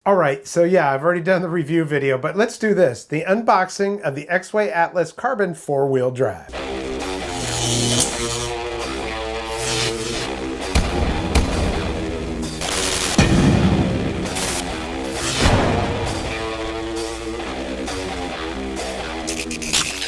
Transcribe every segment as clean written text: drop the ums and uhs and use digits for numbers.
All right, so yeah, I've already done the review video, but let's do this. The unboxing of the Exway Atlas Carbon 4-wheel drive.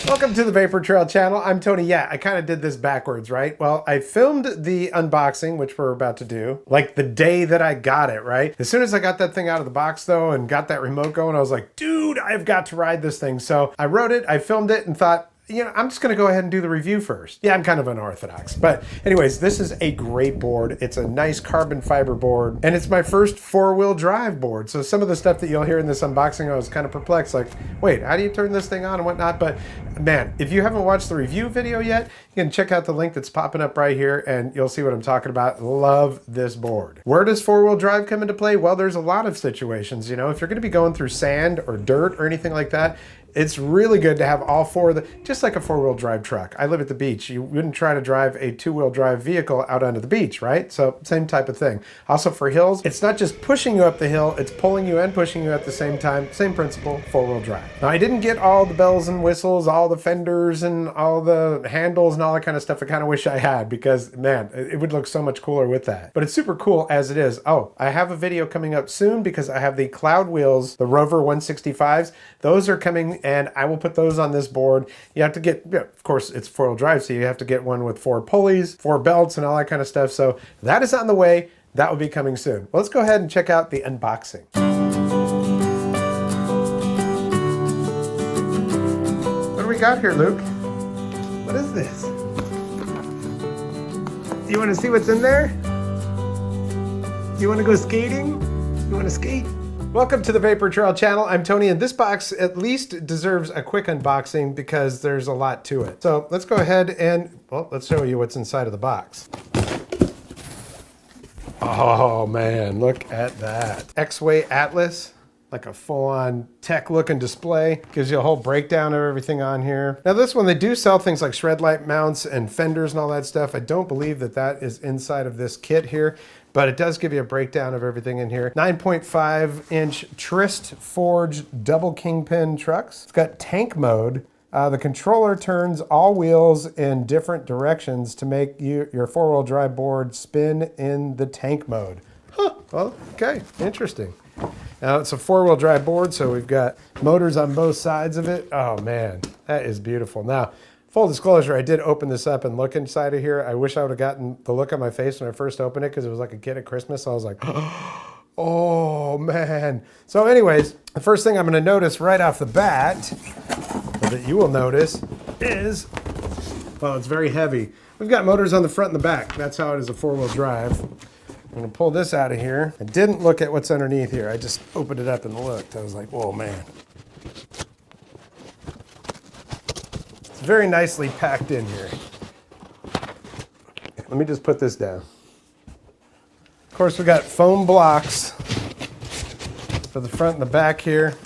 Welcome to the Vapor Trail channel. I'm Tony. Yeah, I kind of did this backwards, right? Well, I filmed the unboxing, which we're about to do, like the day that I got it, right? As soon as I got that thing out of the box though and got that remote going, I was like, dude, I've got to ride this thing. So I wrote it, I filmed it and thought, you know, I'm just going to go ahead and do the review first. Yeah, I'm kind of unorthodox. But anyways, this is a great board. It's a nice carbon fiber board. And it's my first 4-wheel drive board. So some of the stuff that you'll hear in this unboxing, I was kind of perplexed. Like, wait, how do you turn this thing on and whatnot? But man, if you haven't watched the review video yet, you can check out the link that's popping up right here and you'll see what I'm talking about. Love this board. Where does 4-wheel drive come into play? Well, there's a lot of situations. You know, if you're going to be going through sand or dirt or anything like that, it's really good to have all four of the, just like a 4-wheel drive truck. I live at the beach. You wouldn't try to drive a 2-wheel drive vehicle out onto the beach, right? So same type of thing. Also for hills, it's not just pushing you up the hill, it's pulling you and pushing you at the same time. Same principle, 4-wheel drive. Now I didn't get all the bells and whistles, all the fenders and all the handles and all that kind of stuff. I kind of wish I had because man, it would look so much cooler with that. But it's super cool as it is. Oh, I have a video coming up soon because I have the Cloud wheels, the Rover 165s. Those are coming and I will put those on this board. You have to get, of course, it's 4-wheel drive, so you have to get one with 4 pulleys, 4 belts, and all that kind of stuff. So that is on the way. That will be coming soon. Well, let's go ahead and check out the unboxing. What do we got here, Luke? What is this? You want to see what's in there? You want to go skating? You want to skate? Welcome to the Vapor Trail channel. I'm Tony, and this box at least deserves a quick unboxing because there's a lot to it. So let's go ahead and, well, let's show you what's inside of the box. Oh man, look at that. Exway Atlas, like a full-on tech-looking display. Gives you a whole breakdown of everything on here. Now this one, they do sell things like shred light mounts and fenders and all that stuff. I don't believe that that is inside of this kit here, but it does give you a breakdown of everything in here. 9.5-inch Trist forged double kingpin trucks. It's got tank mode. The controller turns all wheels in different directions to make your 4-wheel drive board spin in the tank mode. Huh, well, okay, interesting. Now it's a 4-wheel drive board, so we've got motors on both sides of it. Oh man, that is beautiful. Now, full disclosure, I did open this up and look inside of here. I wish I would have gotten the look on my face when I first opened it because it was like a kid at Christmas. I was like, oh man. So anyways, the first thing I'm going to notice right off the bat, or that you will notice, is, well, it's very heavy. We've got motors on the front and the back. That's how it is a 4-wheel drive. I'm going to pull this out of here. I didn't look at what's underneath here. I just opened it up and looked. I was like, whoa, man. It's very nicely packed in here. Let me just put this down. Of course, we got foam blocks for the front and the back here.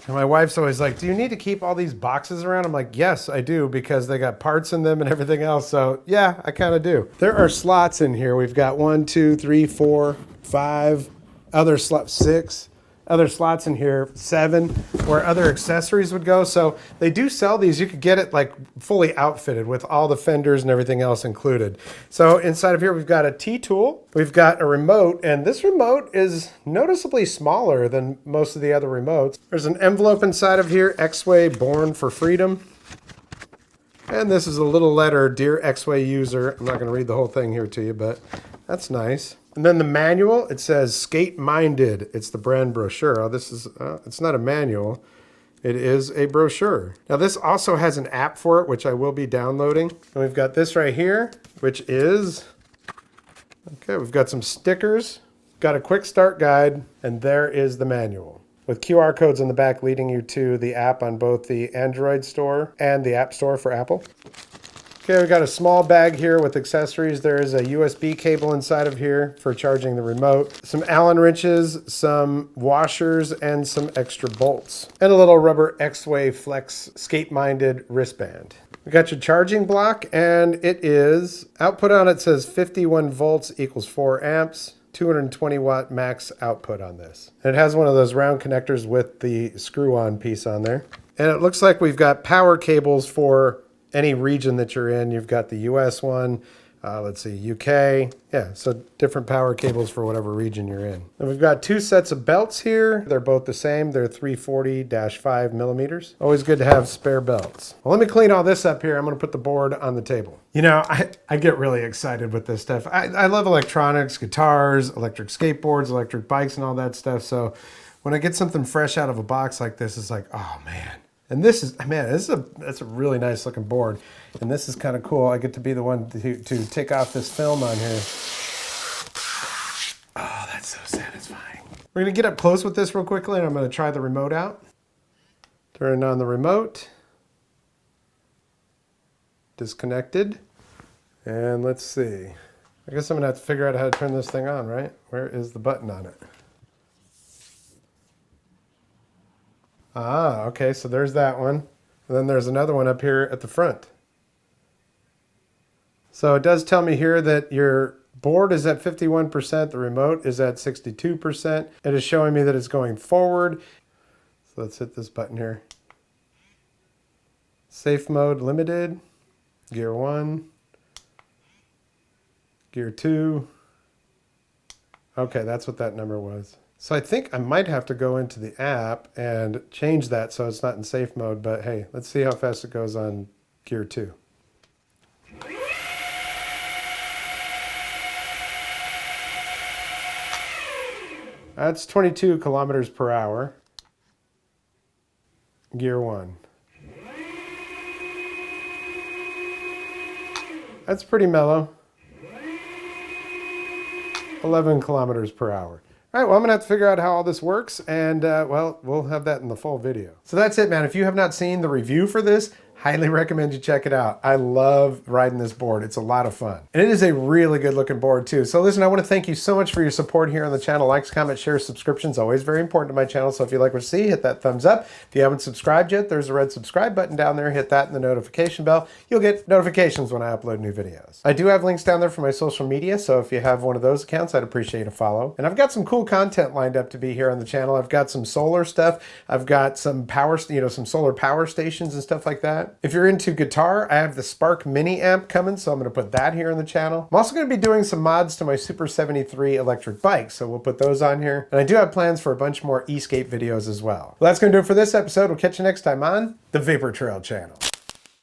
And my wife's always like, do you need to keep all these boxes around? I'm like, yes, I do, because they got parts in them and everything else. So yeah, I kind of do. There are slots in here. We've got 1, 2, 3, 4, 5, other slots, 6. Other slots in here, 7, where other accessories would go. So they do sell these. You could get it like fully outfitted with all the fenders and everything else included. So inside of here, we've got a T-tool. We've got a remote, and this remote is noticeably smaller than most of the other remotes. There's an envelope inside of here, Exway Born for Freedom. And this is a little letter, Dear Exway User. I'm not going to read the whole thing here to you, but that's nice. And then the manual, it says Skate Minded. It's the brand brochure. Oh, this is, it's not a manual. It is a brochure. Now this also has an app for it, which I will be downloading. And we've got this right here, which is, okay, we've got some stickers, got a quick start guide, and there is the manual, with QR codes on the back leading you to the app on both the Android store and the App Store for Apple. Okay, we got a small bag here with accessories. There is a USB cable inside of here for charging the remote, some Allen wrenches, some washers, and some extra bolts, and a little rubber Exway Flex skate-minded wristband. We got your charging block, and it is, output on it says 51 volts equals 4 amps. 220 watt max output on this. And it has one of those round connectors with the screw-on piece on there. And it looks like we've got power cables for any region that you're in. You've got the US one, let's see, UK. Yeah, so different power cables for whatever region you're in. And we've got 2 sets of belts here. They're both the same. They're 340-5 millimeters. Always good to have spare belts. Well, let me clean all this up here. I'm gonna put the board on the table. You know, I get really excited with this stuff. I love electronics, guitars, electric skateboards, electric bikes, and all that stuff. So when I get something fresh out of a box like this, it's like, oh man. And this is, man, that's a really nice looking board. And this is kind of cool. I get to be the one to take off this film on here. Oh, that's so satisfying. We're gonna get up close with this real quickly, and I'm gonna try the remote out. Turn on the remote. Disconnected. And let's see. I guess I'm gonna have to figure out how to turn this thing on, right? Where is the button on it? Ah, okay, so there's that one. And then there's another one up here at the front. So it does tell me here that your board is at 51%, the remote is at 62%. It is showing me that it's going forward. So let's hit this button here. Safe mode limited, gear 1, gear 2. Okay, that's what that number was. So I think I might have to go into the app and change that so it's not in safe mode, but hey, let's see how fast it goes on gear 2. That's 22 kilometers per hour. Gear 1. That's pretty mellow. 11 kilometers per hour. All right, well, I'm gonna have to figure out how all this works, and well, we'll have that in the full video. So that's it, man. If you have not seen the review for this, highly recommend you check it out. I love riding this board. It's a lot of fun. And it is a really good looking board too. So listen, I want to thank you so much for your support here on the channel. Likes, comments, shares, subscriptions, always very important to my channel. So if you like what you see, hit that thumbs up. If you haven't subscribed yet, there's a red subscribe button down there. Hit that and the notification bell. You'll get notifications when I upload new videos. I do have links down there for my social media. So if you have one of those accounts, I'd appreciate a follow. And I've got some cool content lined up to be here on the channel. I've got some solar stuff. I've got some power, some solar power stations and stuff like that. If you're into guitar, I have the Spark mini amp coming, so I'm going to put that here in the channel. I'm also going to be doing some mods to my Super 73 electric bike, so we'll put those on here. And I do have plans for a bunch more e-skate videos as well. Well, that's going to do it for this episode. We'll catch you next time on the Vapor Trail channel.